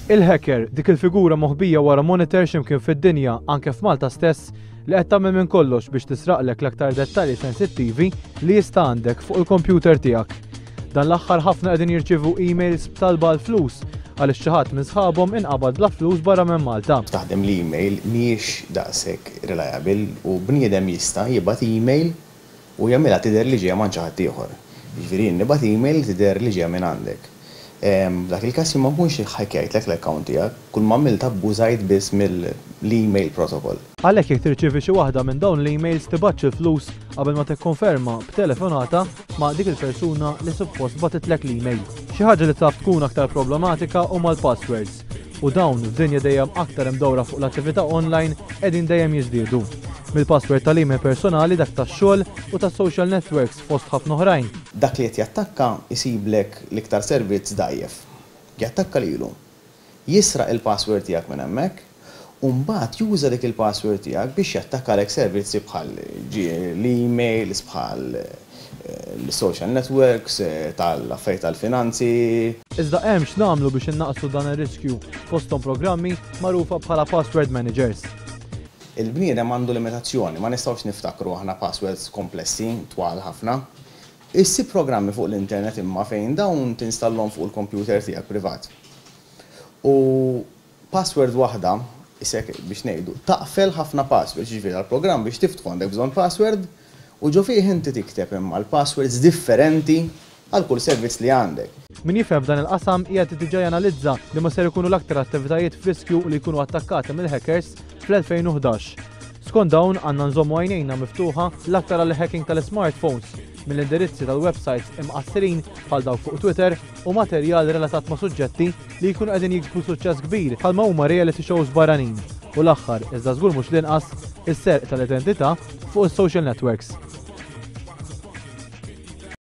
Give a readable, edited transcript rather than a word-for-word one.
Il-hacker dik il-figura moħbija wara monitor x'imkien fid-dinja anke f'Malta stess li qed tagħmel minn kollox biex tisraqlek l-aktar dettalji sensittivi li jista' għandek fuq il-kompjuter tiegħek. Dan l-aħħar ħafna qegħdin jirċievu emails b'talba l-flus għaliex xi ħadd minn sħabhom inqabad bla flus barra minn Malta. Taħdem l-email mhijiex daqshekk reliable u bniedem jista' jibgħat email u jagħmilha tidher li ġejja minn xi ħadd ieħor. Jiġifieri nibgħat email tidher li ġejja minn għandek. Dak il-każ ma jkunx ħajkejtlek l-account tiegħek, kull ma għamilt abbużajt biss mill-email protocol. Għalhekk jekk tirċievi xi waħda minn dawn l-emails tibgħatx il-flus qabel ma tikkonferma b'telefonata ma' dik il-persuna li suppost bagħtitlek l-email. Xi ħaġa li taf tkun aktar problematika huma l-passwords u dawn f'dinja dejjem aktar imdawra fuq l-attività online qegħdin dejjem jiżdiedu. Mill-password tal-email personali dak tax-xogħol u tas-social networks fost ħafna oħrajn. Dak li qed jattakka isiblek l-iktar servizz dajjef. Jattakka lilu. Jisraq il-password tiegħek minn hemmhekk u mbagħad juża dik il-password tiegħek biex jattakkalek servizzi bħal l-emails, bħal l-social networks, tal-affarijiet tal-finanzi. Iżda hemm x'nagħmlu biex innaqsu dan ir-riskju fosthom programmi magħrufa bħala password managers. Il-bniedem għandu limitazzjoni, ma nistgħux niftakru aħna passwords komplessi twal ħafna. Issib programmi fuq l-internet imma fejn dawn tinstallhom fuq il-kompjuter tiegħek privat. U password waħda, isek biex ngħidu, taqfel ħafna passwords, ġifieri għall-programm biex tiftħu għandek bżonn password u ġo fih inti tikteb imma l-passwords differenti għal kull servizz li għandek. Min jifhem f'dan il-qasam qiegħed diġà janalizza li ma ser ikunu l-aktar attivitajiet f'riskju li jkunu attakkati mill-hackers fl-2011. Skont dawn għandna nżommu għajnejna miftuħa l-aktar għall-hacking tal-smartphones mill-indirizzi tal-websites imqassirin bħal dawk fuq Twitter u materjal relatat ma' suġġetti li jkunu qegħdin jiksbu suċċess kbir bħalma huma reality shows barranin. U l-aħħar iżda żgur mhux l-inqas is-serq tal-identità fuq is-social networks.